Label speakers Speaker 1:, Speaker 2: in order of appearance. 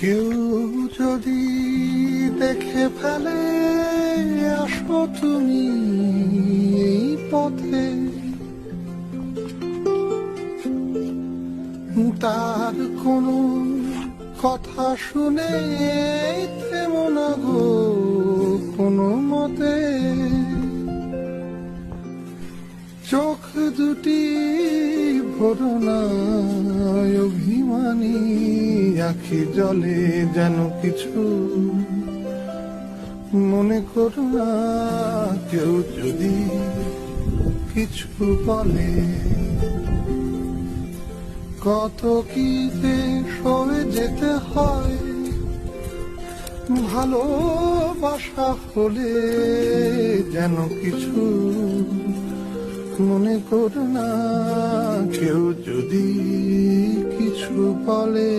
Speaker 1: কেউ যদি দেখে ফেলে আসো তুমি এই পথে, তার কোনো কথা শুনে থেমো না গো কোনো মতে। চোখ দুটি ভরো না অভিমানী, আখি জলে যেন কিছু মনে করো না। কেউ যদি কিছু বলে কত কি যে সরে যেতে হয়, ভালোবাসা হলে যেন কিছু মনে করো না। কেউ যদি কিছু বলে